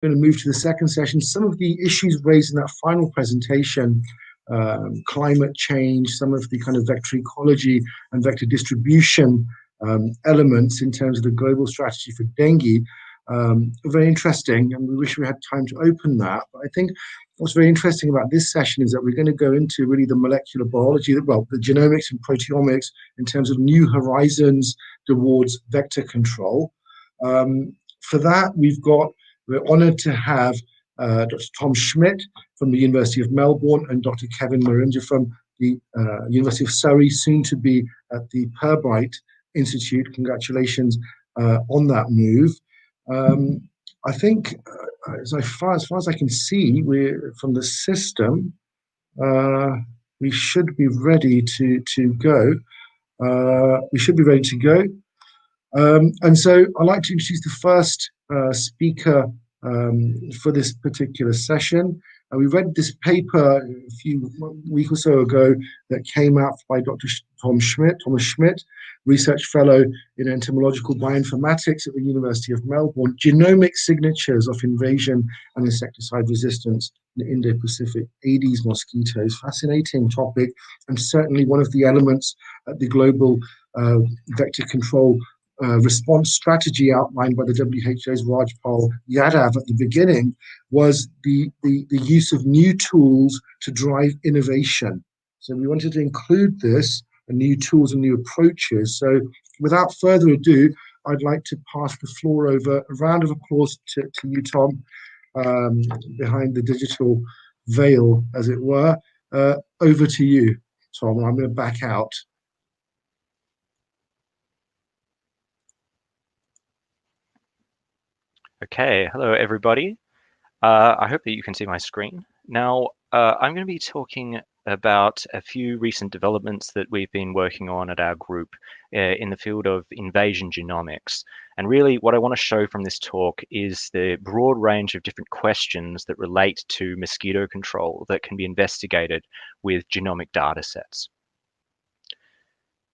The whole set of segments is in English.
going to move to the second session. Some of the issues raised in that final presentation, climate change, some of the kind of vector ecology and vector distribution elements in terms of the global strategy for dengue, are very interesting, and we wish we had time to open that. But I think what's very interesting about this session is that we're going to go into really the molecular biology, well, the genomics and proteomics in terms of new horizons towards vector control. For that, we're honoured to have Dr. Tom Schmidt from the University of Melbourne and Dr. Kevin Maringer from the University of Surrey, soon to be at the Purbright Institute. Congratulations on that move. I think as far as I can see, we're from the system, we should be ready to go. And so I'd like to introduce the first speaker for this particular session. We read this paper a week or so ago that came out by Dr. Thomas Schmidt, Research Fellow in Entomological Bioinformatics at the University of Melbourne, Genomic Signatures of Invasion and Insecticide Resistance in Indo-Pacific Aedes mosquitoes. Fascinating topic, and certainly one of the elements at the global vector control response strategy outlined by the WHO's Rajpal Yadav at the beginning was the use of new tools to drive innovation. So we wanted to include this, and new tools and new approaches. So without further ado, I'd like to pass the floor over. A round of applause to you, Tom, behind the digital veil, as it were. Over to you, Tom. I'm going to back out. Okay, hello everybody. I hope that you can see my screen. Now, I'm going to be talking about a few recent developments that we've been working on at our group in the field of invasion genomics. And really what I want to show from this talk is the broad range of different questions that relate to mosquito control that can be investigated with genomic data sets.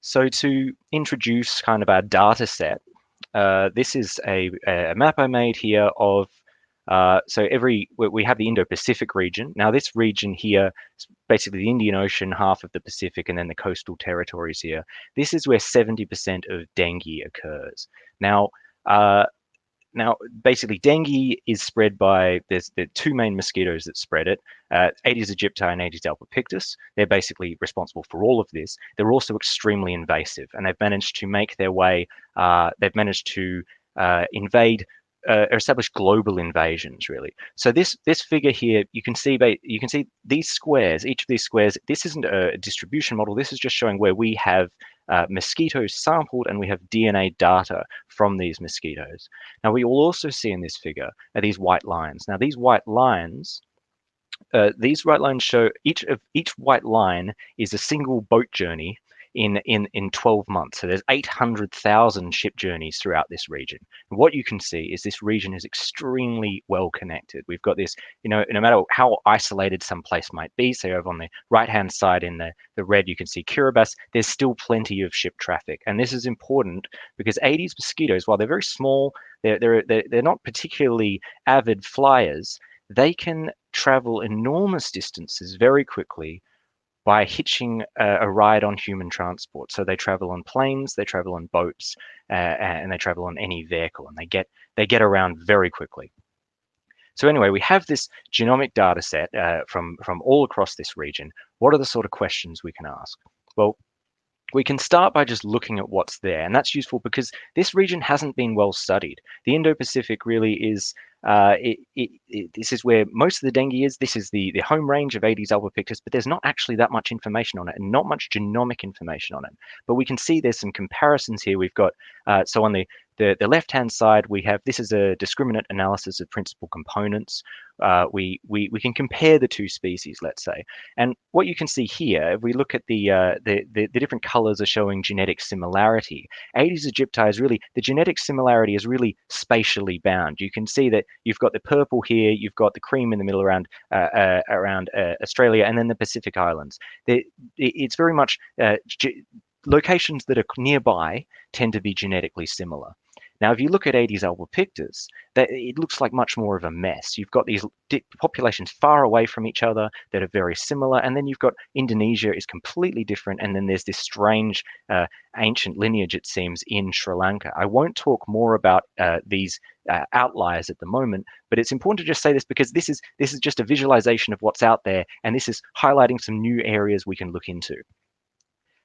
So to introduce kind of our data set, this is a map I made here of, we have the Indo-Pacific region. Now this region here is basically the Indian Ocean, half of the Pacific, and then the coastal territories here. This is where 70% of dengue occurs. Now, basically, dengue is spread by, there's the two main mosquitoes that spread it, Aedes aegypti and Aedes albopictus. They're basically responsible for all of this. They're also extremely invasive, and they've managed to make their way, invade or establish global invasions, really. So this figure here, you can see these squares, each of these squares, this isn't a distribution model, this is just showing where we have mosquitoes sampled and we have DNA data from these mosquitoes. Now we will also see in this figure are these white lines. Now these white lines show each white line is a single boat journey in 12 months. So there's 800,000 ship journeys throughout this region. And what you can see is this region is extremely well connected. We've got this, no matter how isolated some place might be, say over on the right-hand side in the red, you can see Kiribati, there's still plenty of ship traffic. And this is important because Aedes mosquitoes, while they're very small, they're not particularly avid flyers, they can travel enormous distances very quickly by hitching a ride on human transport. So they travel on planes, they travel on boats, and they travel on any vehicle, and they get around very quickly. So anyway, we have this genomic data set from all across this region. What are the sort of questions we can ask? Well, we can start by just looking at what's there, and that's useful because this region hasn't been well studied. The Indo-Pacific really is, this is where most of the dengue is. This is the home range of Aedes albopictus, but there's not actually that much information on it and not much genomic information on it. But we can see there's some comparisons here. We've got, so on the left-hand side, we have, this is a discriminant analysis of principal components. We can compare the two species, let's say. And what you can see here, if we look at the different colors are showing genetic similarity. Aedes aegypti is really, the genetic similarity is really spatially bound. You can see that you've got the purple here, you've got the cream in the middle around Australia, and then the Pacific Islands. It's very much, locations that are nearby tend to be genetically similar. Now, if you look at Aedes albopictus, it looks like much more of a mess. You've got these populations far away from each other that are very similar, and then you've got Indonesia is completely different, and then there's this strange ancient lineage, it seems, in Sri Lanka. I won't talk more about these outliers at the moment, but it's important to just say this because this is just a visualization of what's out there, and this is highlighting some new areas we can look into.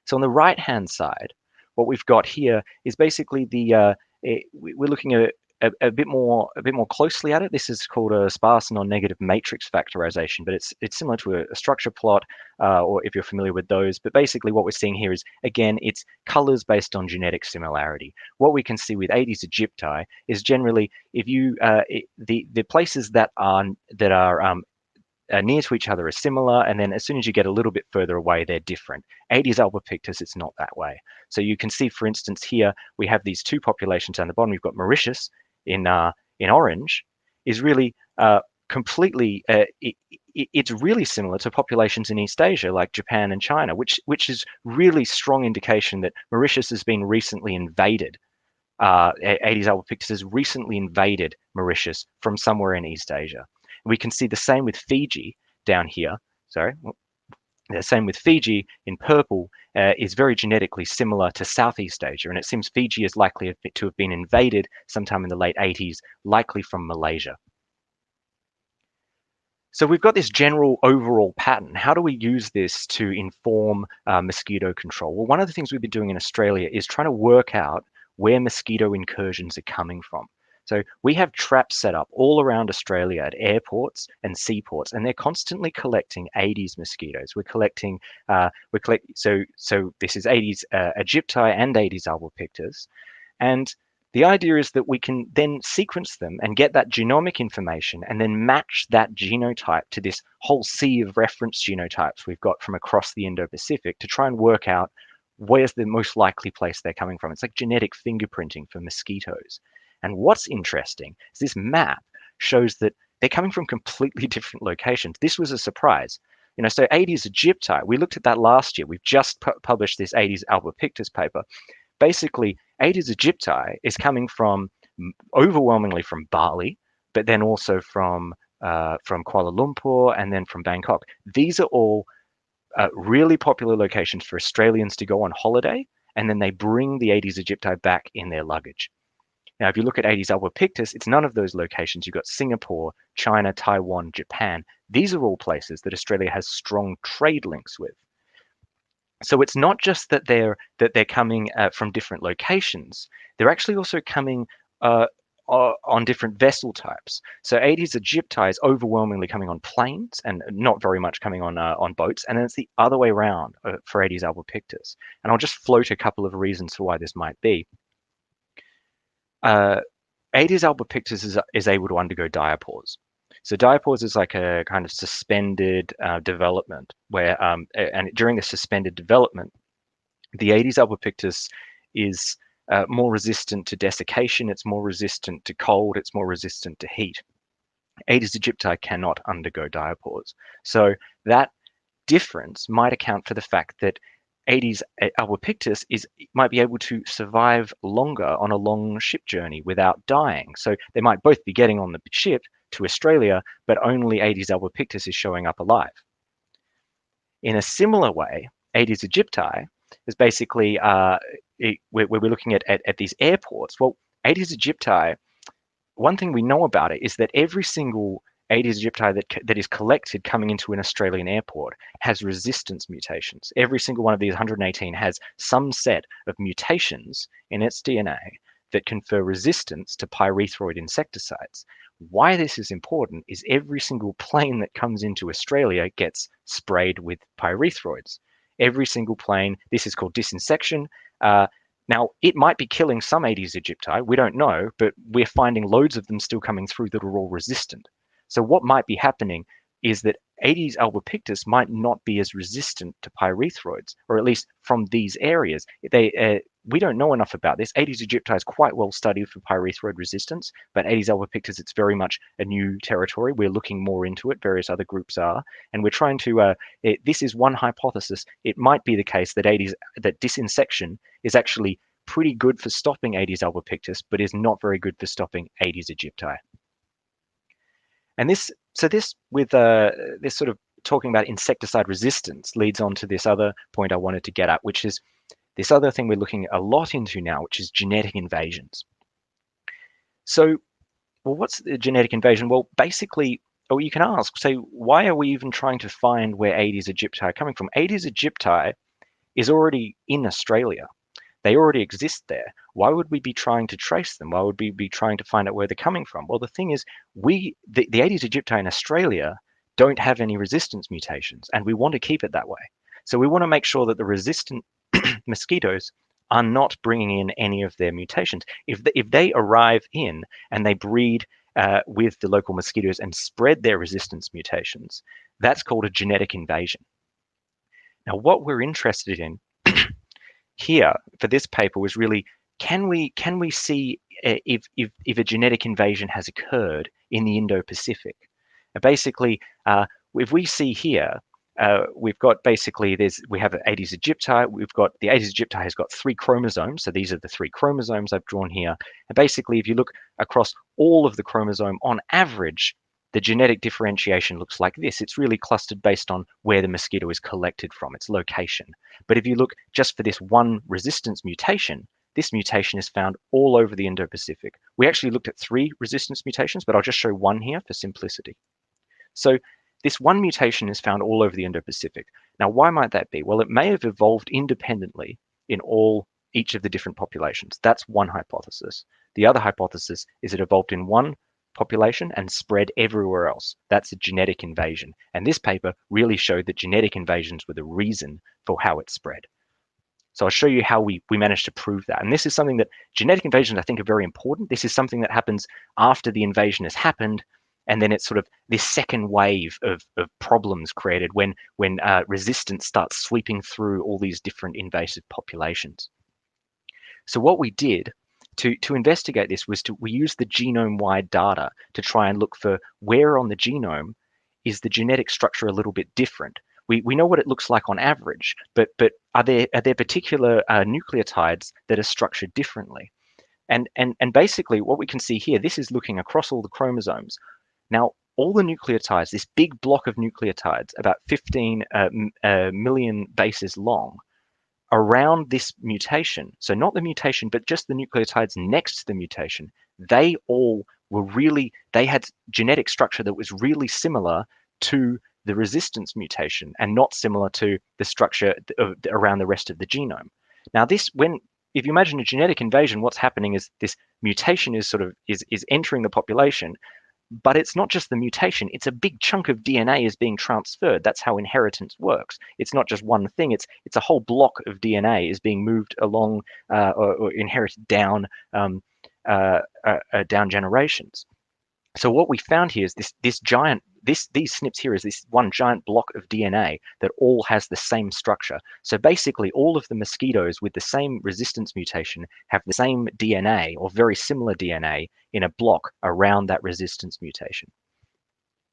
So on the right-hand side, what we've got here is basically we're looking at a bit more closely at it. This is called a sparse non-negative matrix factorization, but it's similar to a structure plot, or if you're familiar with those. But basically, what we're seeing here is, again, it's colors based on genetic similarity. What we can see with Aedes aegypti is generally, if you the places that are near to each other are similar, and then as soon as you get a little bit further away, they're different. Aedes albopictus, it's not that way. So you can see, for instance, here we have these two populations down the bottom. We've got Mauritius in orange, is really completely. It's really similar to populations in East Asia, like Japan and China, which is really strong indication that Mauritius has been recently invaded. Aedes albopictus has recently invaded Mauritius from somewhere in East Asia. We can see the same with Fiji down here. Sorry. The same with Fiji in purple is very genetically similar to Southeast Asia, and it seems Fiji is likely to have been invaded sometime in the late 80s, likely from Malaysia. So we've got this general overall pattern. How do we use this to inform mosquito control? Well, one of the things we've been doing in Australia is trying to work out where mosquito incursions are coming from. So we have traps set up all around Australia at airports and seaports, and they're constantly collecting Aedes mosquitoes. So this is Aedes aegypti and Aedes albopictus, and the idea is that we can then sequence them and get that genomic information and then match that genotype to this whole sea of reference genotypes we've got from across the Indo-Pacific to try and work out where's the most likely place they're coming from. It's like genetic fingerprinting for mosquitoes. And what's interesting is this map shows that they're coming from completely different locations. This was a surprise. So Aedes aegypti, we looked at that last year. We've just published this Aedes albopictus paper. Basically, Aedes aegypti is coming from overwhelmingly from Bali, but then also from Kuala Lumpur and then from Bangkok. These are all really popular locations for Australians to go on holiday, and then they bring the Aedes aegypti back in their luggage. Now, if you look at Aedes albopictus, it's none of those locations. You've got Singapore, China, Taiwan, Japan. These are all places that Australia has strong trade links with. So it's not just that they're coming from different locations. They're actually also coming on different vessel types. So Aedes aegypti is overwhelmingly coming on planes and not very much coming on boats. And then it's the other way around for Aedes albopictus. And I'll just float a couple of reasons for why this might be. Aedes albopictus is able to undergo diapause. So diapause is like a kind of suspended development where, and during the suspended development, the Aedes albopictus is more resistant to desiccation, it's more resistant to cold, it's more resistant to heat. Aedes aegypti cannot undergo diapause. So that difference might account for the fact that Aedes albopictus might be able to survive longer on a long ship journey without dying. So they might both be getting on the ship to Australia, but only Aedes albopictus is showing up alive. In a similar way, Aedes aegypti is basically where we're looking at these airports. Well, Aedes aegypti, one thing we know about it is that every single Aedes aegypti that is collected coming into an Australian airport has resistance mutations. Every single one of these 118 has some set of mutations in its DNA that confer resistance to pyrethroid insecticides. Why this is important is every single plane that comes into Australia gets sprayed with pyrethroids. Every single plane, this is called disinsection. Now, it might be killing some Aedes aegypti, we don't know, but we're finding loads of them still coming through that are all resistant. So what might be happening is that Aedes albopictus might not be as resistant to pyrethroids, or at least from these areas. We don't know enough about this. Aedes aegypti is quite well studied for pyrethroid resistance, but Aedes albopictus, it's very much a new territory. We're looking more into it, various other groups are, and we're trying to, this is one hypothesis. It might be the case that disinsection is actually pretty good for stopping Aedes albopictus, but is not very good for stopping Aedes aegypti. And this with this sort of talking about insecticide resistance leads on to this other point I wanted to get at, which is this other thing we're looking a lot into now, which is genetic invasions. So, well, what's the genetic invasion? Well, basically, or you can ask, so why are we even trying to find where Aedes aegypti are coming from? Aedes aegypti is already in Australia. They already exist there. Why would we be trying to trace them? Why would we be trying to find out where they're coming from? Well, the thing is, the Aedes aegypti in Australia don't have any resistance mutations, and we want to keep it that way. So we want to make sure that the resistant mosquitoes are not bringing in any of their mutations. If they arrive in and they breed with the local mosquitoes and spread their resistance mutations, that's called a genetic invasion. Now, what we're interested in here for this paper was really, can we see if a genetic invasion has occurred in the Indo-Pacific? Basically, if we see here, we've got basically we have Aedes aegypti. We've got the Aedes aegypti has got 3 chromosomes. So these are the 3 chromosomes I've drawn here. And basically, if you look across all of the chromosome, on average, the genetic differentiation looks like this. It's really clustered based on where the mosquito is collected from, its location. But if you look just for this one resistance mutation, this mutation is found all over the Indo-Pacific. We actually looked at 3 resistance mutations, but I'll just show one here for simplicity. So this one mutation is found all over the Indo-Pacific. Now, why might that be? Well, it may have evolved independently in each of the different populations. That's one hypothesis. The other hypothesis is it evolved in one population and spread everywhere else. That's a genetic invasion. And this paper really showed that genetic invasions were the reason for how it spread. So I'll show you how we managed to prove that. And this is something that genetic invasions, I think, are very important. This is something that happens after the invasion has happened. And then it's sort of this second wave of problems created when resistance starts sweeping through all these different invasive populations. So what we did to investigate this was we used the genome-wide data to try and look for where on the genome is the genetic structure a little bit different. We know what it looks like on average, but are there particular nucleotides that are structured differently? And basically what we can see here, this is looking across all the chromosomes. Now, all the nucleotides, this big block of nucleotides, about 15 million bases long, around this mutation, so not the mutation, but just the nucleotides next to the mutation, they had genetic structure that was really similar to the resistance mutation and not similar to the structure around the rest of the genome. Now, if you imagine a genetic invasion, what's happening is this mutation is entering the population. But it's not just the mutation, it's a big chunk of DNA is being transferred. That's how inheritance works. It's not just one thing, it's a whole block of DNA is being moved along or inherited down generations. So what we found here is these SNPs here is this one giant block of DNA that all has the same structure. So basically all of the mosquitoes with the same resistance mutation have the same DNA or very similar DNA in a block around that resistance mutation.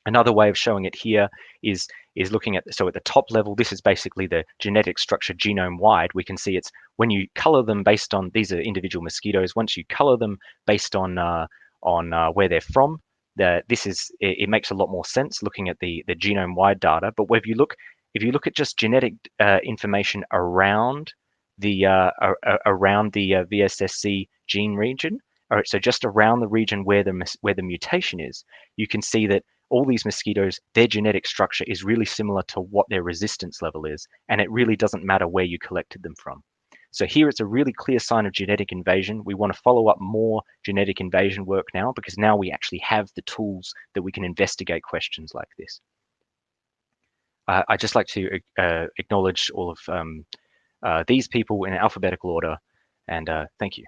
Another way of showing it here is looking at, so at the top level, this is basically the genetic structure genome-wide. We can see it's when you color them based on, these are individual mosquitoes, once you color them based on where they're from, it makes a lot more sense looking at the genome-wide data. But if you look at just genetic information around the VSSC gene region, or so just around the region where the mutation is, you can see that all these mosquitoes, their genetic structure is really similar to what their resistance level is, and it really doesn't matter where you collected them from. So here it's a really clear sign of genetic invasion. We want to follow up more genetic invasion work now, because now we actually have the tools that we can investigate questions like this. I'd just like to acknowledge all of these people in alphabetical order, and thank you.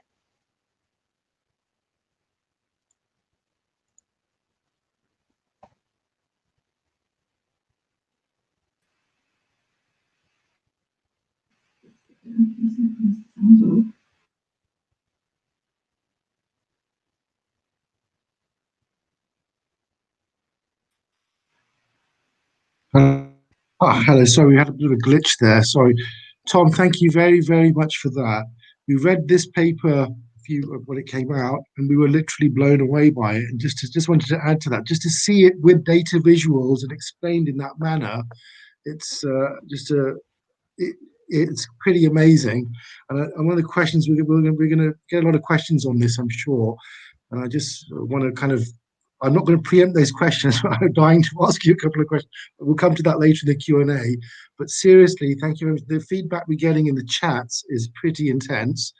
Hello, sorry, we had a bit of a glitch there. Sorry. Tom, thank you very, very much for that. we read this paper when it came out, and we were literally blown away by it. And just wanted to add to that, just to see it with data visuals and explained in that manner, it's it's pretty amazing. And one of the questions we're going to get a lot of questions on this, I'm sure. And I just want to kind of, I'm not going to preempt those questions, but I'm dying to ask you a couple of questions. We'll come to that later in the Q&A. But seriously, thank you very much. The feedback we're getting in the chats is pretty intense.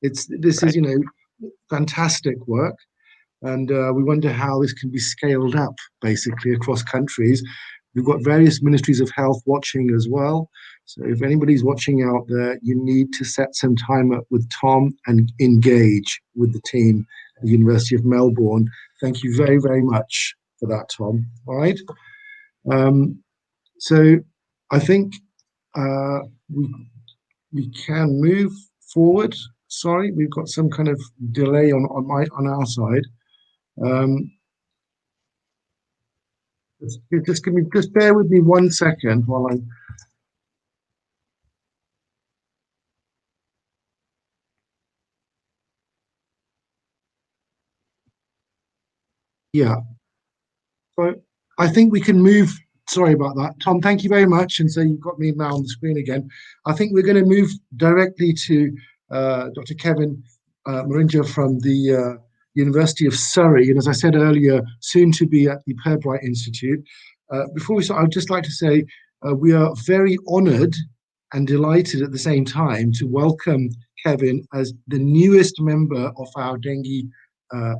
This is, fantastic work. And we wonder how this can be scaled up, basically, across countries. We've got various ministries of health watching as well. So if anybody's watching out there, you need to set some time up with Tom and engage with the team at the University of Melbourne. Thank you very, very much for that, Tom. All right. So I think we can move forward. Sorry, we've got some kind of delay on our side. Just bear with me 1 second while I. Yeah. So I think we can move. Sorry about that, Tom. Thank you very much. And so you've got me now on the screen again. I think we're going to move directly to Dr. Kevin Maringer from the University of Surrey, and as I said earlier, soon to be at the Pirbright Institute. Before we start, I'd just like to say we are very honoured and delighted at the same time to welcome Kevin as the newest member of our dengue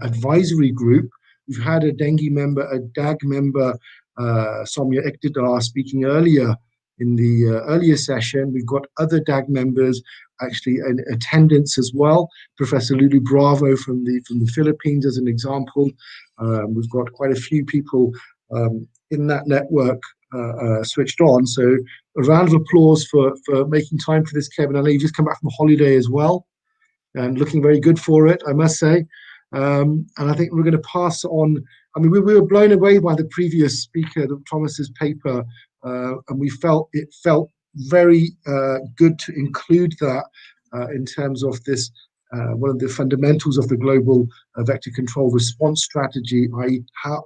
advisory group. We've had a dengue member, a DAG member, Soumya Iqtidar, speaking earlier in the earlier session. We've got other DAG members actually in attendance as well. Professor Lulu Bravo from the Philippines as an example. We've got quite a few people in that network switched on. So a round of applause for making time for this, Kevin. I know you've just come back from holiday as well and looking very good for it, I must say. And I think we're going to pass on. I mean, we were blown away by the previous speaker, Thomas's paper, and it felt very good to include that in terms of this, one of the fundamentals of the global vector control response strategy, i.e. how,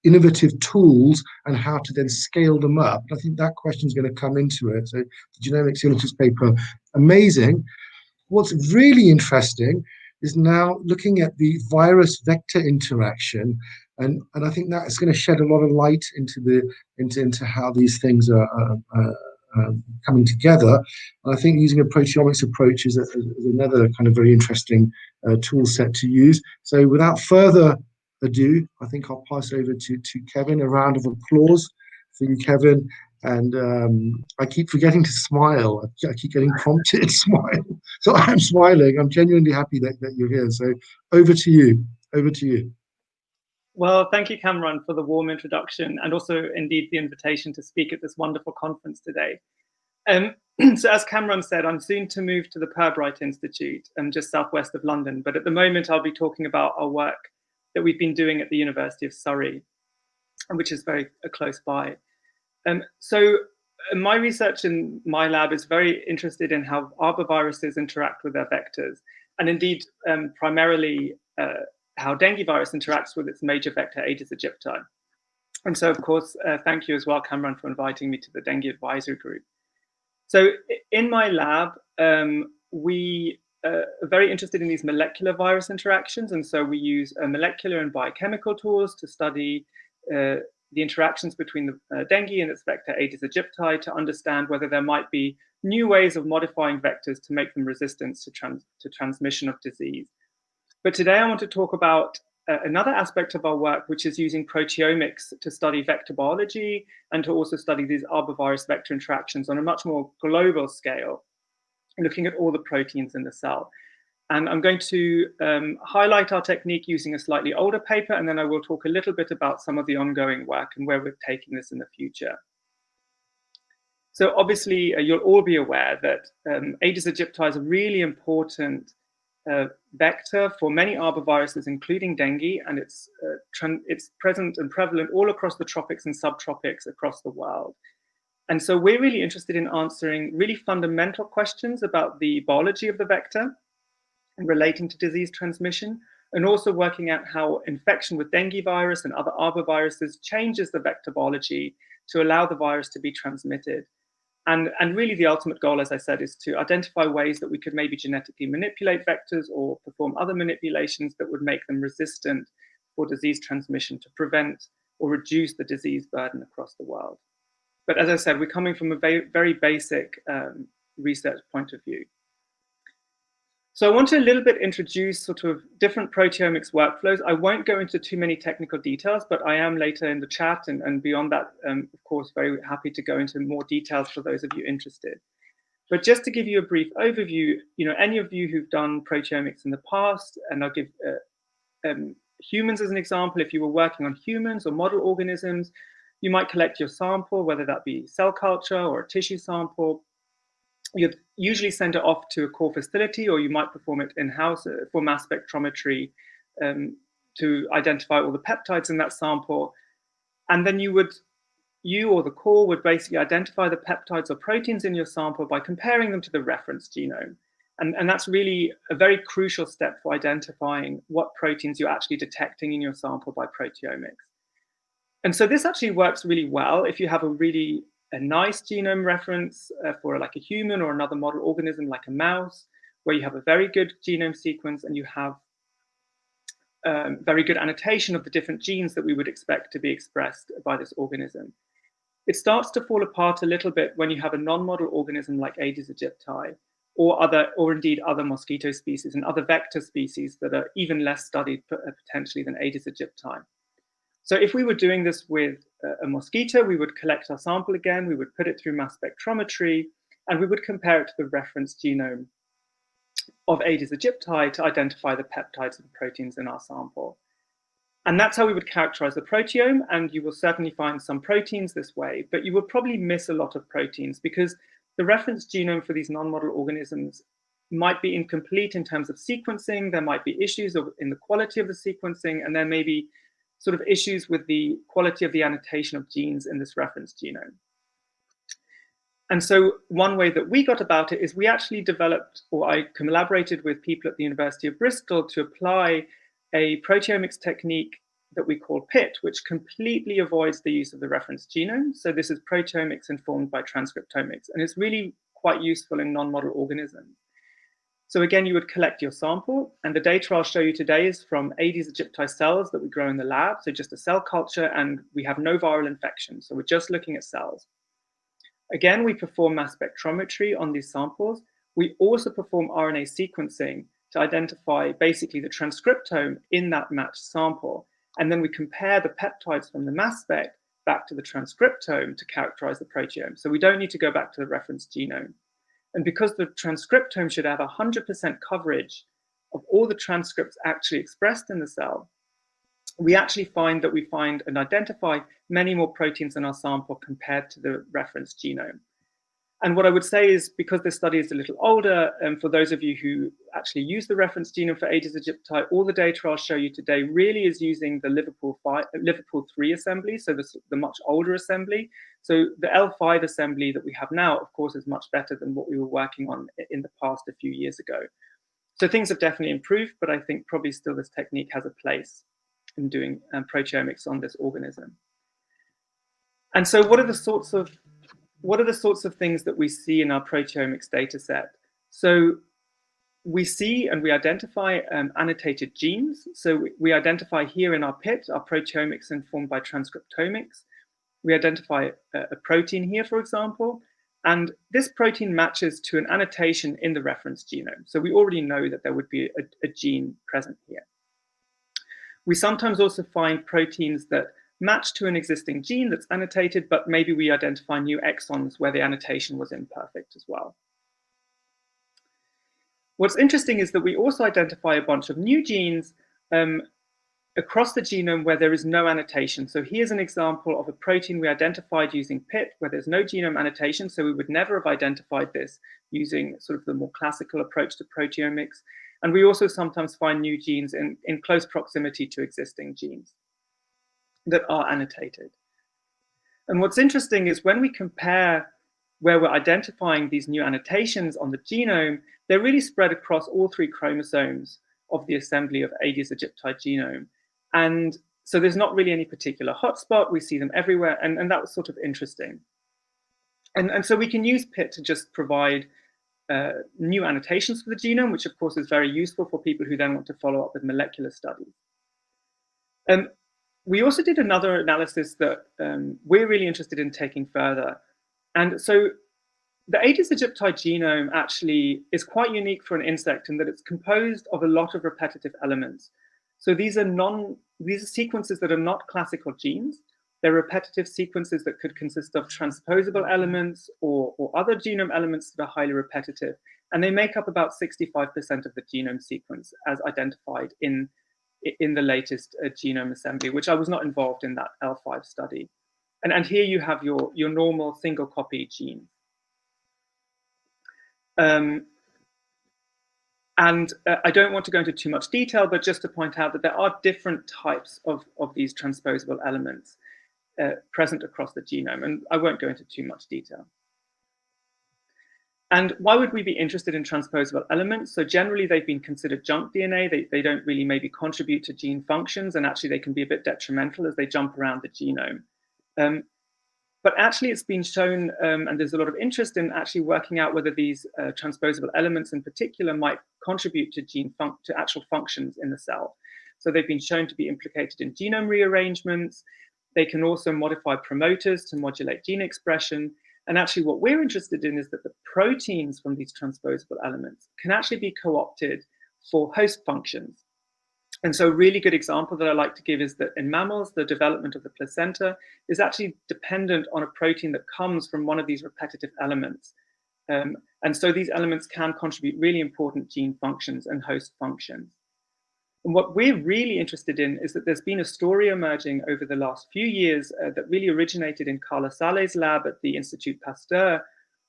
innovative tools and how to then scale them up. I think that question is going to come into it. So the Genomics Illustrated paper, amazing. What's really interesting is now looking at the virus-vector interaction, and I think that is going to shed a lot of light into how these things are coming together. And I think using a proteomics approach is another kind of very interesting tool set to use. So without further ado, I think I'll pass over to Kevin. A round of applause for you, Kevin. And I keep forgetting to smile. I keep getting prompted to smile. So I'm smiling. I'm genuinely happy that you're here. So over to you. Over to you. Well, thank you, Kamran, for the warm introduction and also indeed the invitation to speak at this wonderful conference today. So as Kamran said, I'm soon to move to the Pirbright Institute, just southwest of London. But at the moment, I'll be talking about our work that we've been doing at the University of Surrey, which is very close by. So my research in my lab is very interested in how arboviruses interact with their vectors, and indeed primarily how dengue virus interacts with its major vector, Aedes aegypti. And so, of course, thank you as well, Kamran, for inviting me to the dengue advisory group. So in my lab, we are very interested in these molecular virus interactions. And so we use molecular and biochemical tools to study the interactions between the dengue and its vector Aedes aegypti to understand whether there might be new ways of modifying vectors to make them resistant to transmission of disease. But today I want to talk about another aspect of our work, which is using proteomics to study vector biology and to also study these arbovirus-vector interactions on a much more global scale, looking at all the proteins in the cell. And I'm going to highlight our technique using a slightly older paper, and then I will talk a little bit about some of the ongoing work and where we're taking this in the future. So obviously, you'll all be aware that Aedes aegypti is a really important vector for many arboviruses, including dengue, and it's present and prevalent all across the tropics and subtropics across the world. And so we're really interested in answering really fundamental questions about the biology of the vector relating to disease transmission, and also working out how infection with dengue virus and other arboviruses changes the vector biology to allow the virus to be transmitted. And really the ultimate goal, as I said, is to identify ways that we could maybe genetically manipulate vectors or perform other manipulations that would make them resistant for disease transmission to prevent or reduce the disease burden across the world. But as I said, we're coming from a very basic research point of view. So I want to a little bit introduce sort of different proteomics workflows. I won't go into too many technical details, but I am later in the chat and beyond that, of course, very happy to go into more details for those of you interested. But just to give you a brief overview, any of you who've done proteomics in the past, and I'll give humans as an example. If you were working on humans or model organisms, you might collect your sample, whether that be cell culture or a tissue sample. You'd usually send it off to a core facility, or you might perform it in-house for mass spectrometry to identify all the peptides in that sample. And then you or the core would basically identify the peptides or proteins in your sample by comparing them to the reference genome. And that's really a very crucial step for identifying what proteins you're actually detecting in your sample by proteomics. And so this actually works really well if you have a nice genome reference for like a human or another model organism like a mouse, where you have a very good genome sequence and you have very good annotation of the different genes that we would expect to be expressed by this organism. It starts to fall apart a little bit when you have a non-model organism like Aedes aegypti, or indeed other mosquito species and other vector species that are even less studied potentially than Aedes aegypti. So if we were doing this with a mosquito, we would collect our sample again, we would put it through mass spectrometry, and we would compare it to the reference genome of Aedes aegypti to identify the peptides and proteins in our sample. And that's how we would characterize the proteome, and you will certainly find some proteins this way, but you will probably miss a lot of proteins because the reference genome for these non-model organisms might be incomplete in terms of sequencing. There might be issues in the quality of the sequencing, and there may be sort of issues with the quality of the annotation of genes in this reference genome. And so one way that we got about it is we actually developed, or I collaborated with people at the University of Bristol to apply a proteomics technique that we call PIT, which completely avoids the use of the reference genome. So this is proteomics informed by transcriptomics, and it's really quite useful in non-model organisms. So again, you would collect your sample, and the data I'll show you today is from Aedes aegypti cells that we grow in the lab, so just a cell culture, and we have no viral infection, so we're just looking at cells. Again, we perform mass spectrometry on these samples. We also perform RNA sequencing to identify basically the transcriptome in that matched sample, and then we compare the peptides from the mass spec back to the transcriptome to characterize the proteome. So we don't need to go back to the reference genome. And because the transcriptome should have 100% coverage of all the transcripts actually expressed in the cell, we actually find that we find and identify many more proteins in our sample compared to the reference genome. And what I would say is, because this study is a little older, and for those of you who actually use the reference genome for Aedes aegypti, all the data I'll show you today really is using the Liverpool 3 assembly, so the much older assembly. So the L5 assembly that we have now, of course, is much better than what we were working on in the past a few years ago. So things have definitely improved, but I think probably still this technique has a place in doing proteomics on this organism. And so what are the sorts of things that we see in our proteomics data set? So we see and we identify annotated genes. So we identify here in our PIT, our proteomics informed by transcriptomics. We identify a protein here, for example, and this protein matches to an annotation in the reference genome. So we already know that there would be a gene present here. We sometimes also find proteins that match to an existing gene that's annotated, but maybe we identify new exons where the annotation was imperfect as well. What's interesting is that we also identify a bunch of new genes across the genome where there is no annotation. So here's an example of a protein we identified using PIT where there's no genome annotation, so we would never have identified this using sort of the more classical approach to proteomics. And we also sometimes find new genes in close proximity to existing genes that are annotated. And what's interesting is when we compare where we're identifying these new annotations on the genome, they're really spread across all 3 chromosomes of the assembly of Aedes aegypti genome. And so there's not really any particular hotspot. We see them everywhere, and that was sort of interesting. And so we can use PIT to just provide new annotations for the genome, which of course is very useful for people who then want to follow up with molecular studies. We also did another analysis that we're really interested in taking further. And so the Aedes aegypti genome actually is quite unique for an insect in that it's composed of a lot of repetitive elements. So these are sequences that are not classical genes. They're repetitive sequences that could consist of transposable elements or other genome elements that are highly repetitive. And they make up about 65% of the genome sequence as identified in the latest genome assembly, which I was not involved in that L5 study. And here you have your normal single copy gene. And I don't want to go into too much detail, but just to point out that there are different types of these transposable elements present across the genome, and I won't go into too much detail. And why would we be interested in transposable elements? So generally they've been considered junk DNA. They don't really maybe contribute to gene functions, and actually they can be a bit detrimental as they jump around the genome. But actually it's been shown, and there's a lot of interest in actually working out whether these transposable elements in particular might contribute to actual functions in the cell. So they've been shown to be implicated in genome rearrangements. They can also modify promoters to modulate gene expression. And actually what we're interested in is that the proteins from these transposable elements can actually be co-opted for host functions. And so a really good example that I like to give is that in mammals, the development of the placenta is actually dependent on a protein that comes from one of these repetitive elements. And so these elements can contribute really important gene functions and host functions. And what we're really interested in is that there's been a story emerging over the last few years that really originated in Carla Sale's lab at the Institut Pasteur,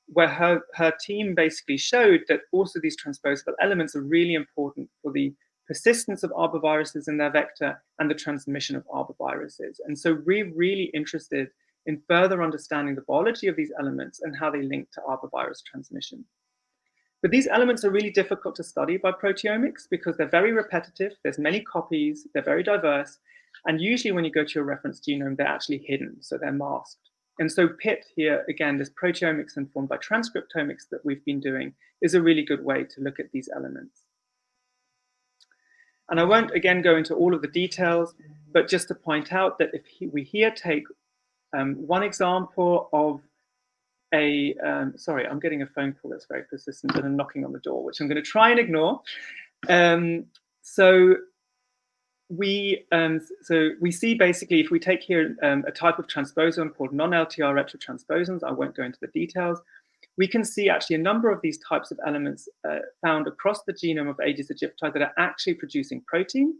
where her team basically showed that also these transposable elements are really important for the persistence of arboviruses in their vector and the transmission of arboviruses. And so we're really interested in further understanding the biology of these elements and how they link to arbovirus transmission. But these elements are really difficult to study by proteomics because they're very repetitive, there's many copies, they're very diverse, and usually when you go to your reference genome, they're actually hidden, so they're masked. And so PIT here, again, this proteomics informed by transcriptomics that we've been doing is a really good way to look at these elements. And I won't, again, go into all of the details, but just to point out that if we here take one example of sorry, I'm getting a phone call that's very persistent and a knocking on the door, which I'm going to try and ignore. So we see basically, if we take here a type of transposon called non-LTR retrotransposons, I won't go into the details, we can see actually a number of these types of elements found across the genome of Aedes aegypti that are actually producing protein.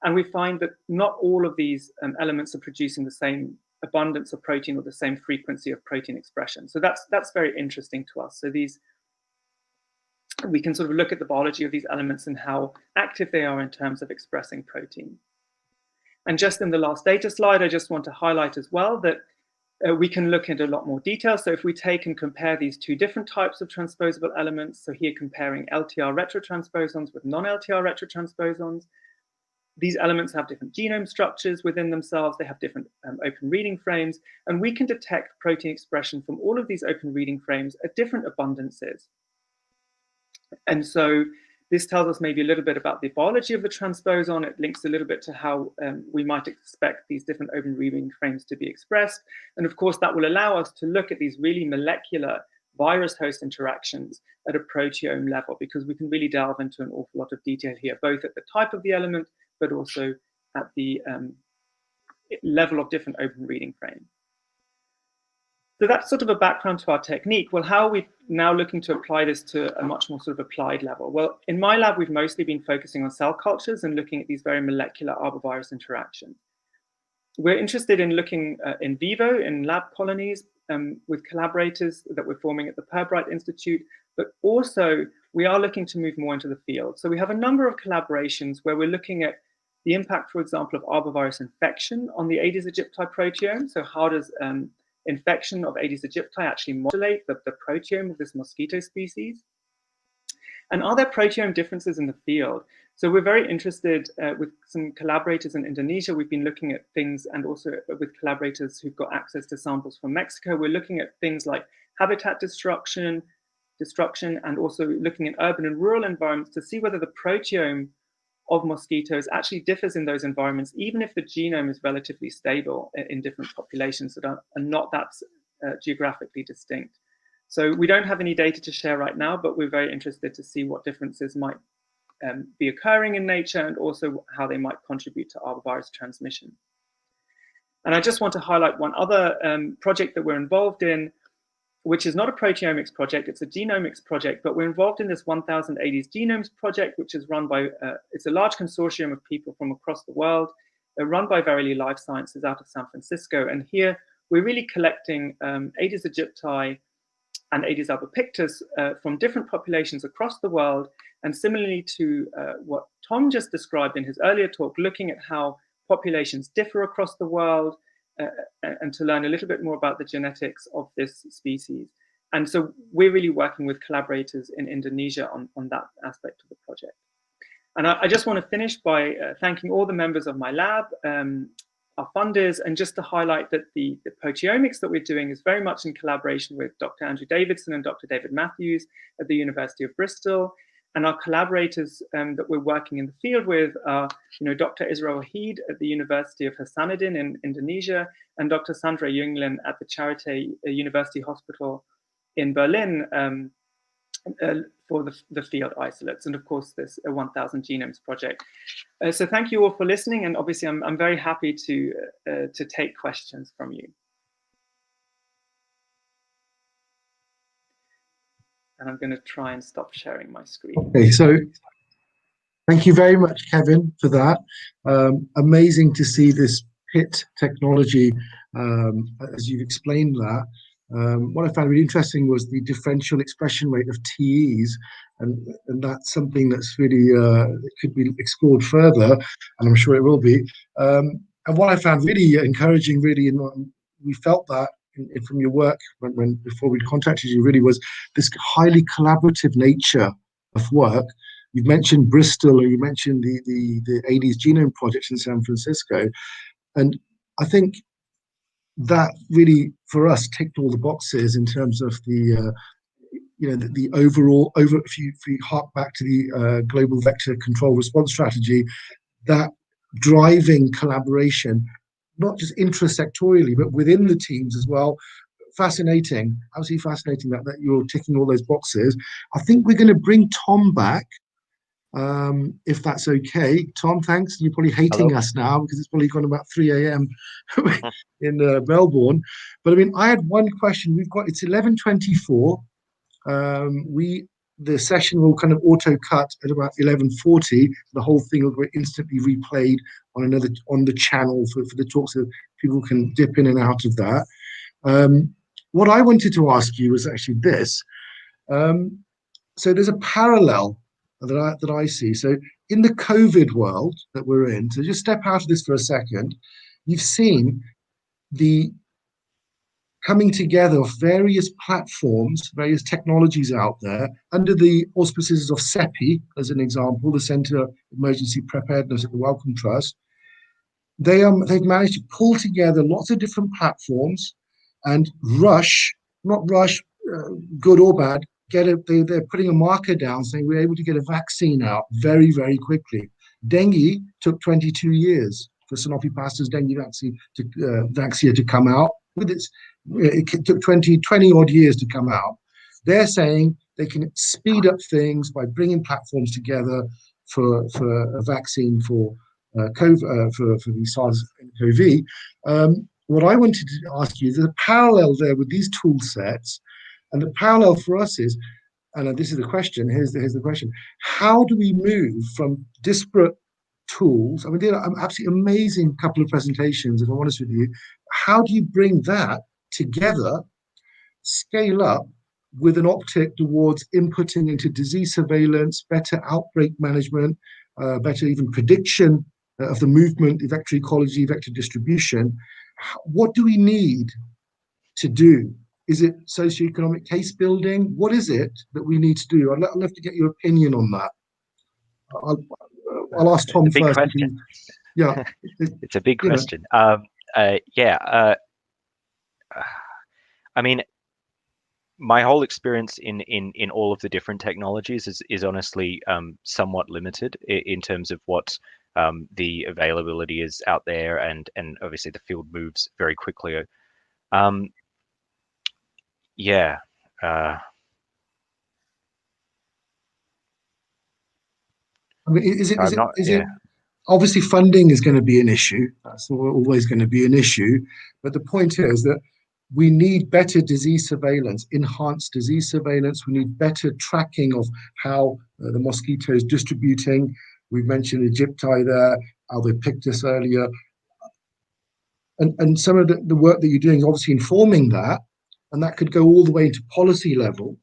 And we find that not all of these elements are producing the same abundance of protein or the same frequency of protein expression. So that's very interesting to us. So we can sort of look at the biology of these elements and how active they are in terms of expressing protein. And just in the last data slide, I just want to highlight as well that we can look into a lot more detail. So if we take and compare these two different types of transposable elements, so here comparing LTR retrotransposons with non-LTR retrotransposons, these elements have different genome structures within themselves. They have different open reading frames, and we can detect protein expression from all of these open reading frames at different abundances. And so this tells us maybe a little bit about the biology of the transposon. It links a little bit to how we might expect these different open reading frames to be expressed. And of course, that will allow us to look at these really molecular virus-host interactions at a proteome level, because we can really delve into an awful lot of detail here, both at the type of the element, but also at the level of different open reading frames. So that's sort of a background to our technique. Well, how are we now looking to apply this to a much more sort of applied level? Well, in my lab, we've mostly been focusing on cell cultures and looking at these very molecular arbovirus interactions. We're interested in looking in vivo in lab colonies with collaborators that we're forming at the Pirbright Institute, but also we are looking to move more into the field. So we have a number of collaborations where we're looking at the impact, for example, of arbovirus infection on the Aedes aegypti proteome. So how does infection of Aedes aegypti actually modulate the proteome of this mosquito species? And are there proteome differences in the field? So we're very interested with some collaborators in Indonesia. We've been looking at things, and also with collaborators who've got access to samples from Mexico. We're looking at things like habitat destruction, and also looking at urban and rural environments to see whether the proteome of mosquitoes actually differs in those environments, even if the genome is relatively stable in different populations that are not that geographically distinct. So we don't have any data to share right now, but we're very interested to see what differences might be occurring in nature, and also how they might contribute to arbovirus transmission. And I just want to highlight one other project that we're involved in, which is not a proteomics project, it's a genomics project, but we're involved in this 1000 Aedes genomes project, which is run by, it's a large consortium of people from across the world, run by Verily Life Sciences out of San Francisco. And here we're really collecting Aedes aegypti and Aedes albopictus from different populations across the world. And similarly to what Tom just described in his earlier talk, looking at how populations differ across the world, and to learn a little bit more about the genetics of this species. And so we're really working with collaborators in Indonesia on that aspect of the project. And I just want to finish by thanking all the members of my lab, our funders, and just to highlight that the proteomics that we're doing is very much in collaboration with Dr. Andrew Davidson and Dr. David Matthews at the University of Bristol. And our collaborators that we're working in the field with are, Dr. Israel Wahid at the University of Hasanuddin in Indonesia, and Dr. Sandra Junglin at the Charité University Hospital in Berlin for the field isolates, and of course this 1000 Genomes project. So thank you all for listening, and obviously I'm very happy to take questions from you. And I'm going to try and stop sharing my screen. Okay, so thank you very much, Kevin, for that. Amazing to see this PIT technology, as you've explained that. What I found really interesting was the differential expression rate of TEs, and that's something that's really could be explored further, and I'm sure it will be. And what I found really encouraging, really, and we felt that from your work before we contacted you, really was this highly collaborative nature of work. You've mentioned Bristol, or you mentioned the Aedes genome project in San Francisco, and I think that really for us ticked all the boxes in terms of the the overall if you hark back to the global vector control response strategy, that driving collaboration, not just intrasectorially, but within the teams as well. Fascinating, absolutely fascinating that you're ticking all those boxes. I think we're going to bring Tom back, if that's okay. Tom, thanks. You're probably hating us now because it's probably gone about 3 a.m. in Melbourne. But I mean, I had one question. It's 11:24. The session will kind of auto cut at about 11:40. The whole thing will be instantly replayed on the channel for the talk, so people can dip in and out of that. What I wanted to ask you was actually this. So there's a parallel that I see. So in the COVID world that we're in, so just step out of this for a second, you've seen the coming together of various platforms, various technologies out there under the auspices of CEPI, as an example, the Centre of Emergency Preparedness at the Wellcome Trust. They've managed to pull together lots of different platforms and not rush, good or bad, they're putting a marker down saying we're able to get a vaccine out very, very quickly. Dengue took 22 years for Sanofi Pasteur's dengue vaccine to come out. It took 20 odd years to come out. They're saying they can speed up things by bringing platforms together for a vaccine for the SARS-CoV. What I wanted to ask you is a parallel there with these tool sets, and the parallel for us is, and this is the question, here's the question, how do we move from disparate tools? I mean, they're an absolutely amazing couple of presentations, if I'm honest with you. How do you bring that together, scale up with an optic towards inputting into disease surveillance, better outbreak management, better even prediction of the movement, the vector ecology, vector distribution? What do we need to do? Is it socioeconomic case building? What is it that we need to do? I'd love to get your opinion on that. I'll ask Tom it's a big first. question. Yeah, it's a big question. I mean, my whole experience in all of the different technologies is honestly somewhat limited in terms of what the availability is out there, and obviously the field moves very quickly. Yeah. I mean, is it Yeah. obviously funding is going to be an issue. That's always going to be an issue. But the point is that we need better disease surveillance, enhanced disease surveillance. We need better tracking of how the mosquito is distributing. We've mentioned aegypti there, albopictus earlier. And some of the work that you're doing is obviously informing that, and that could go all the way to policy level.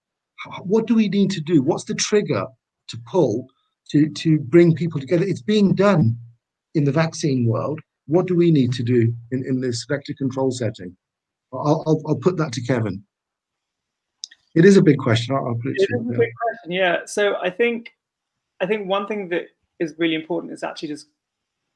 What do we need to do? What's the trigger to pull to bring people together? It's being done in the vaccine world. What do we need to do in this vector control setting? I'll put that to Kevin. It is a big question. I'll put it to you. It is a big question, yeah. So I think one thing that is really important is actually just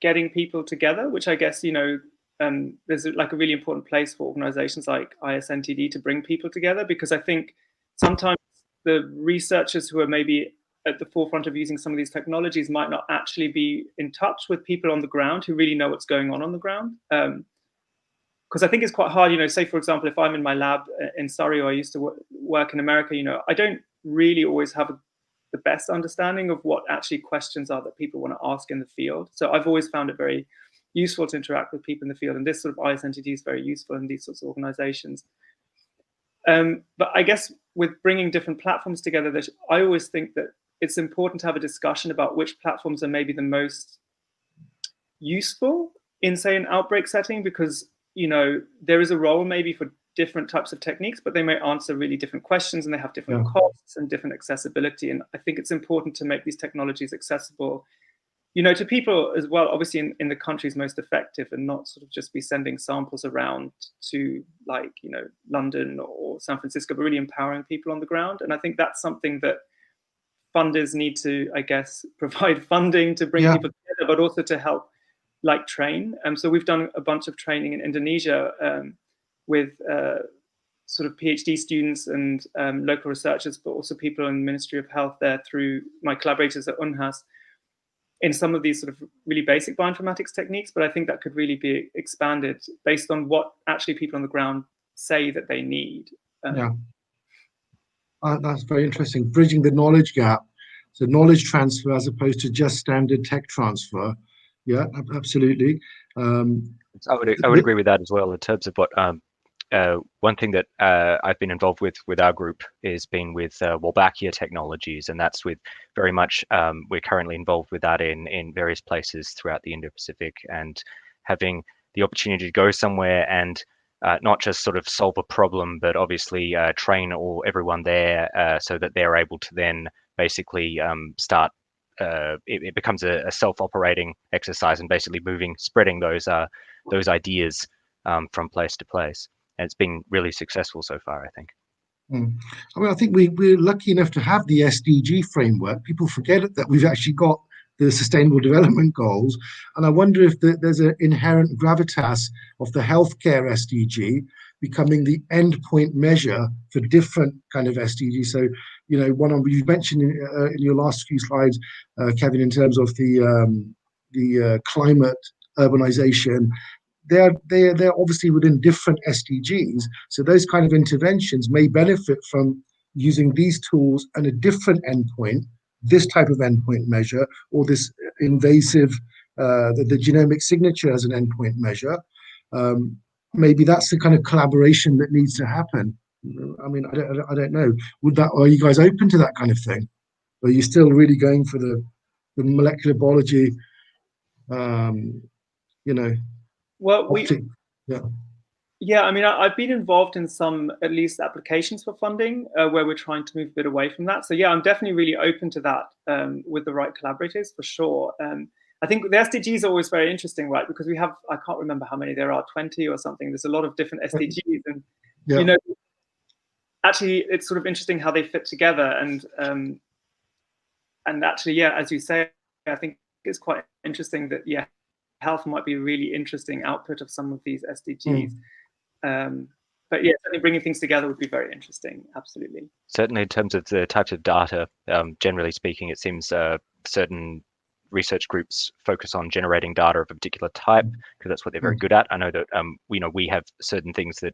getting people together, which I guess, there's like a really important place for organizations like ISNTD to bring people together, because I think sometimes the researchers who are maybe at the forefront of using some of these technologies might not actually be in touch with people on the ground who really know what's going on the ground. Because I think it's quite hard, say, for example, if I'm in my lab in Surrey, or I used to work in America, I don't really always have the best understanding of what actually questions are that people want to ask in the field. So I've always found it very useful to interact with people in the field. And this sort of ISNTD is very useful in these sorts of organizations. But I guess with bringing different platforms together, I always think that it's important to have a discussion about which platforms are maybe the most useful in, say, an outbreak setting, because there is a role maybe for different types of techniques, but they may answer really different questions, and they have different costs and different accessibility. And I think it's important to make these technologies accessible, to people as well, obviously in the countries most effective, and not sort of just be sending samples around to London or San Francisco, but really empowering people on the ground. And I think that's something that funders need to, I guess, provide funding to bring people together, but also to help train. So we've done a bunch of training in Indonesia with sort of PhD students and local researchers, but also people in the Ministry of Health there through my collaborators at UNHAS, in some of these sort of really basic bioinformatics techniques. But I think that could really be expanded based on what actually people on the ground say that they need. That's very interesting. Bridging the knowledge gap, so knowledge transfer as opposed to just standard tech transfer. Yeah, absolutely. I would agree with that as well, in terms of what one thing that I've been involved with our group is been with Wolbachia technologies, and that's with very much we're currently involved with that in various places throughout the Indo-Pacific, and having the opportunity to go somewhere and not just sort of solve a problem, but obviously train everyone there so that they're able to then basically start. It becomes a self-operating exercise, and basically spreading those ideas from place to place. And it's been really successful so far, I think. I mean, I think we're lucky enough to have the SDG framework. People forget that we've actually got the Sustainable Development Goals. And I wonder if there's an inherent gravitas of the healthcare SDG becoming the endpoint measure for different kind of SDGs. So, one you mentioned in your last few slides, Kevin, in terms of the climate, urbanization, they're obviously within different SDGs. So those kind of interventions may benefit from using these tools and a different endpoint, this type of endpoint measure, or this invasive, the genomic signature as an endpoint measure. Maybe that's the kind of collaboration that needs to happen. I mean, I don't know. Are you guys open to that kind of thing? Or are you still really going for the molecular biology, Well, I mean, I've been involved in some, at least, applications for funding where we're trying to move a bit away from that. So yeah, I'm definitely really open to that with the right collaborators, for sure. I think the SDGs are always very interesting, right? Because we have, I can't remember how many there are, 20 or something. There's a lot of different SDGs, and Yeah. You know, actually, it's sort of interesting how they fit together, and actually, yeah, as you say, I think it's quite interesting that health might be a really interesting output of some of these SDGs. But yeah, certainly bringing things together would be very interesting. Absolutely. Certainly, in terms of the types of data, generally speaking, it seems certain research groups focus on generating data of a particular type because that's what they're very good at. I know that we have certain things that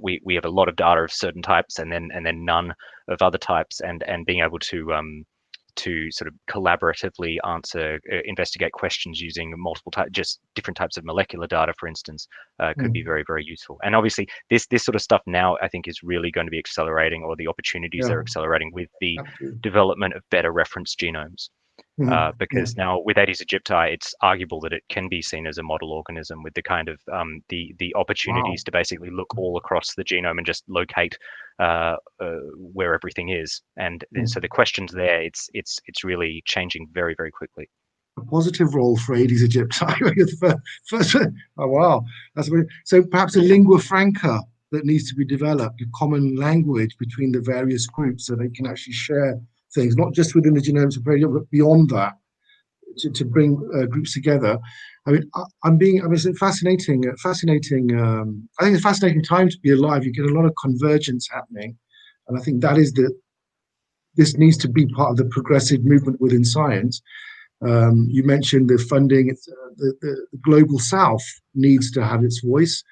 we have a lot of data of certain types and then none of other types, and being able to sort of collaboratively investigate questions using multiple just different types of molecular data, for instance, could be very, very useful. And obviously, this sort of stuff now, I think, is really going to be accelerating, or the opportunities are accelerating with the development of better reference genomes. Because now with Aedes aegypti, it's arguable that it can be seen as a model organism with the kind of the opportunities to basically look all across the genome and just locate where everything is. And so the questions there, it's really changing very, very quickly. A positive role for Aedes aegypti. First, oh wow, so perhaps a lingua franca that needs to be developed, a common language between the various groups, so they can actually share things, not just within the genomes of proteome, but beyond that, to bring groups together. I mean, it's fascinating. I think it's a fascinating time to be alive. You get a lot of convergence happening, and I think this needs to be part of the progressive movement within science. You mentioned the funding. The global South needs to have its voice.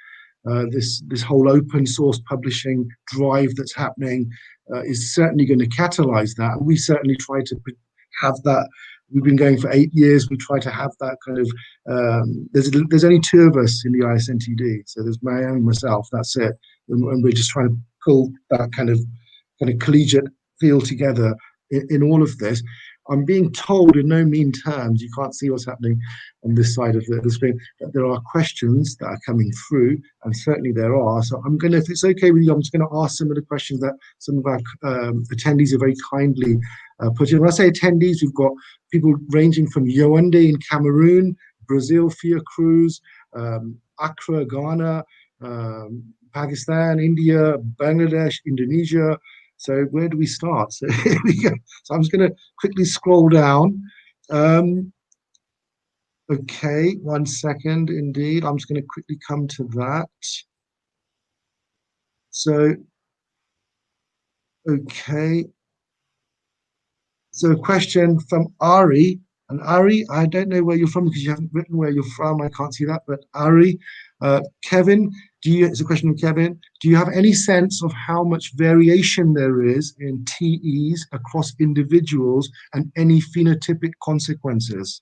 This whole open source publishing drive that's happening is certainly going to catalyze that. We certainly try to have that. We've been going for 8 years. We try to have that kind of. There's only 2 of us in the ISNTD, so there's Maringer and myself. That's it, and we're just trying to pull that kind of collegiate feel together in all of this. I'm being told in no mean terms, you can't see what's happening on this side of the screen, that there are questions that are coming through, and certainly there are. So I'm going to, if it's okay with you, I'm just going to ask some of the questions that some of our attendees are very kindly put in. When I say attendees, we've got people ranging from Yaoundé in Cameroon, Brazil, Fiocruz, Accra, Ghana, Pakistan, India, Bangladesh, Indonesia. So where do we start? So here we go. So I'm just going to quickly scroll down. Okay, 1 second. Indeed, I'm just going to quickly come to that. So, okay. So a question from Ari. And Ari, I don't know where you're from because you haven't written where you're from. I can't see that. But Ari, Kevin, it's a question from Kevin. Do you have any sense of how much variation there is in TEs across individuals and any phenotypic consequences?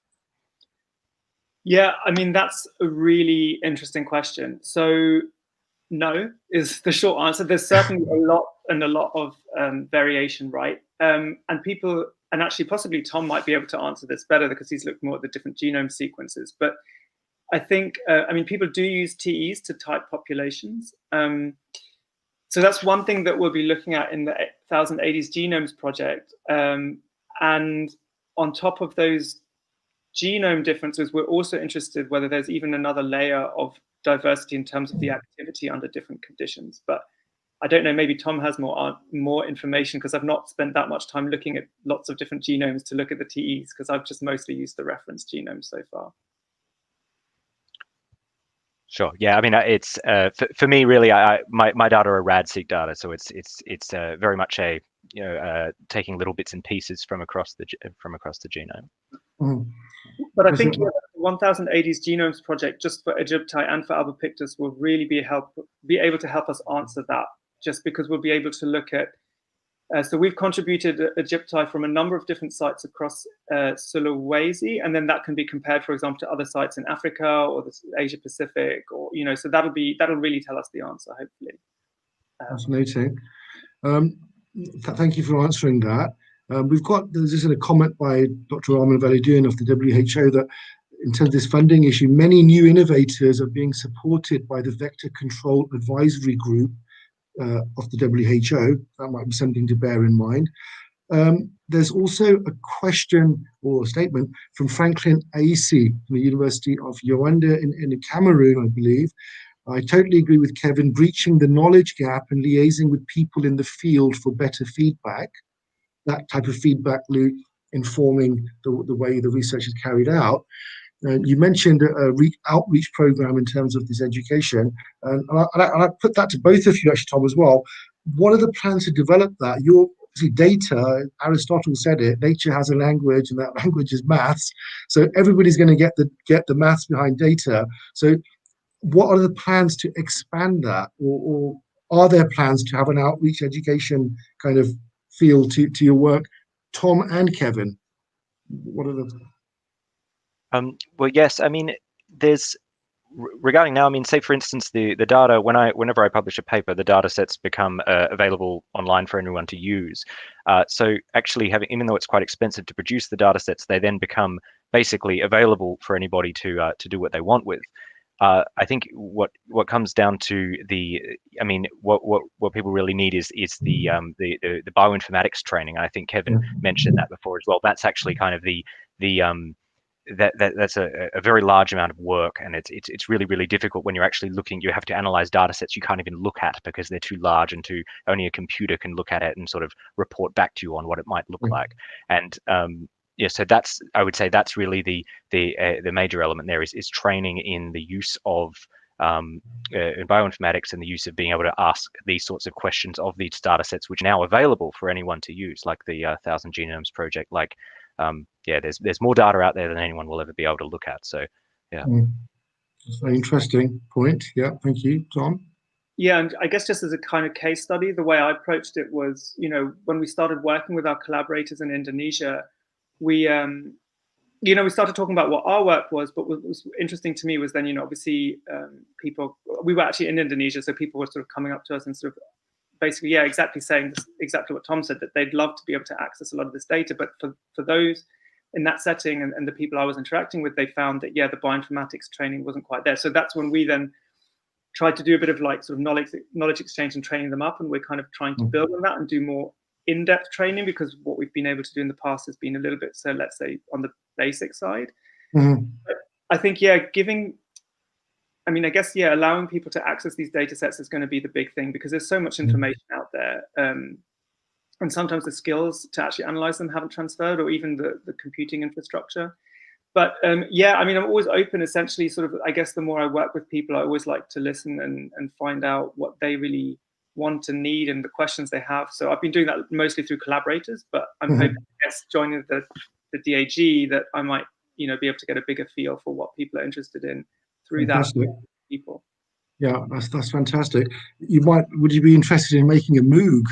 Yeah, I mean, that's a really interesting question. So no is the short answer. There's certainly a lot of variation, right? And people, and actually possibly Tom might be able to answer this better because he's looked more at the different genome sequences. But I think, I mean, people do use TEs to type populations. So that's one thing that we'll be looking at in the 1000 Aedes Genomes project. And on top of those genome differences, we're also interested whether there's even another layer of diversity in terms of the activity under different conditions. But I don't know, maybe Tom has more information because I've not spent that much time looking at lots of different genomes to look at the TEs because I've just mostly used the reference genome so far. Sure. Yeah. I mean, it's for me really. My data are RAD-seq data, so it's very much a taking little bits and pieces from across the genome. Mm. But I think the 1000 Aedes Genomes project, just for aegypti and for albopictus, will really be able to help us answer that. Just because we'll be able to look at. So we've contributed aegypti from a number of different sites across Sulawesi, and then that can be compared, for example, to other sites in Africa or the Asia-Pacific, or so that'll really tell us the answer, hopefully. Fascinating. Thank you for answering that. There's just a comment by Dr. Armin Validun of the WHO that in terms of this funding issue, many new innovators are being supported by the Vector Control Advisory Group of the WHO. That might be something to bear in mind. There's also a question or a statement from Franklin Aisi from the University of Yaoundé in Cameroon, I believe, I totally agree with Kevin, breaching the knowledge gap and liaising with people in the field for better feedback, that type of feedback loop informing the way the research is carried out. You mentioned a outreach program in terms of this education, and I put that to both of you, actually, Tom, as well. What are the plans to develop that? Your data, Aristotle said it, nature has a language, and that language is maths. So everybody's going to get the maths behind data. So what are the plans to expand that, or are there plans to have an outreach education kind of feel to your work, Tom and Kevin? What are the well, yes, I mean, there's regarding now, I mean, say for instance, the data, whenever I publish a paper, the data sets become available online for anyone to use. So actually even though it's quite expensive to produce the data sets, they then become basically available for anybody to do what they want with. I think what comes down to what people really need is the bioinformatics training. I think Kevin mentioned that before as well. That's actually kind of that's a very large amount of work, and it's really difficult when you're actually looking. You have to analyze data sets you can't even look at because they're too large and only a computer can look at it and sort of report back to you on what it might look like. And yeah, so I would say that's really the major element there is training in the use of in bioinformatics and the use of being able to ask these sorts of questions of these data sets, which are now available for anyone to use, like the 1,000 Genomes project. Like, yeah, there's more data out there than anyone will ever be able to look at. So, yeah. That's an interesting point. Yeah, thank you, Tom. Yeah, and I guess just as a kind of case study, the way I approached it was, when we started working with our collaborators in Indonesia, we started talking about what our work was, but what was interesting to me was then, obviously we were actually in Indonesia, so people were sort of coming up to us and sort of basically, yeah, exactly saying exactly what Tom said, that they'd love to be able to access a lot of this data, but for those in that setting and the people I was interacting with, they found that, yeah, the bioinformatics training wasn't quite there. So that's when we then tried to do a bit of like sort of knowledge exchange and training them up, and we're kind of trying to build on that and do more in-depth training, because what we've been able to do in the past has been a little bit, so let's say, on the basic side. But I think, yeah, I guess, yeah, allowing people to access these data sets is going to be the big thing, because there's so much information out there, and sometimes the skills to actually analyze them haven't transferred, or even the computing infrastructure. But yeah, I'm always open, essentially, sort of, I guess the more I work with people, I always like to listen and find out what they really want and need and the questions they have. So I've been doing that mostly through collaborators, but I'm hoping, I guess, joining the DAG, that I might, be able to get a bigger feel for what people are interested in through that people. Yeah, that's fantastic. Would you be interested in making a Moog,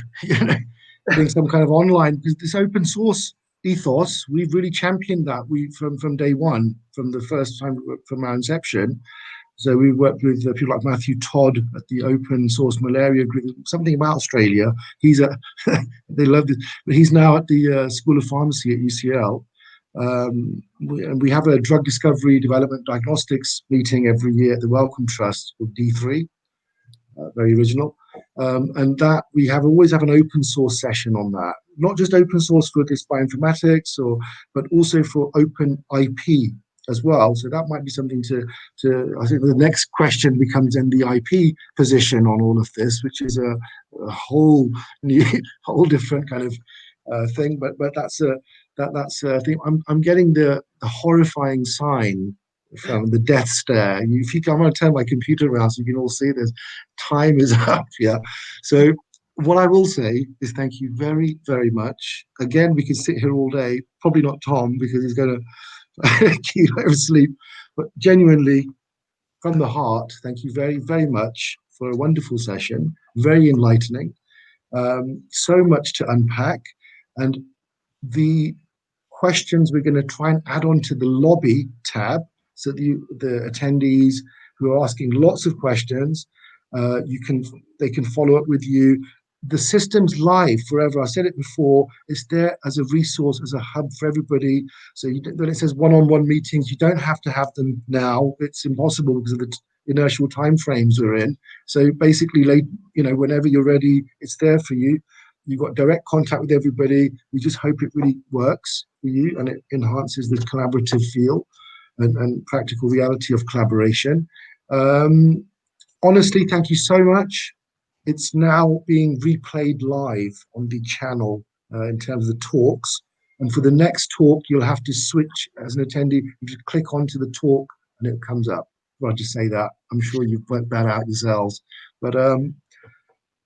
doing some kind of online, because this open source ethos, we've really championed that from day one, from the first time from our inception. So we worked with people like Matthew Todd at the Open Source Malaria Group, something about Australia. They love it, but he's now at the School of Pharmacy at UCL. We have a drug discovery development diagnostics meeting every year at the Wellcome Trust called D3, very original. And that we always have an open source session on that, not just open source for this bioinformatics, but also for open IP as well. So that might be something to I think the next question becomes then the IP position on all of this, which is a whole different kind of thing. But that's a thing. I'm getting the horrifying sign from the death stare. I'm going to turn my computer around so you can all see this. Time is up. Yeah. So what I will say is thank you very, very much. Again, we could sit here all day. Probably not Tom, because he's going to keep oversleep. But genuinely, from the heart, thank you very, very much for a wonderful session. Very enlightening. So much to unpack. And the questions we're going to try and add on to the lobby tab, so the attendees who are asking lots of questions, they can follow up with you. The system's live forever. I said it before. It's there as a resource, as a hub for everybody. So when it says one-on-one meetings, you don't have to have them now. It's impossible because of the inertial timeframes we're in. So basically, whenever you're ready, it's there for you. You've got direct contact with everybody. We just hope it really works for you and it enhances the collaborative feel and practical reality of collaboration. honestly, thank you so much. It's now being replayed live on the channel in terms of the talks. And for the next talk, you'll have to switch as an attendee. You just click onto the talk and it comes up. I'll just say that. I'm sure you've worked that out yourselves. But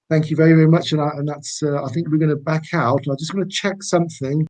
thank you very, very much. And that's, I think we're going to back out. I just want to check something.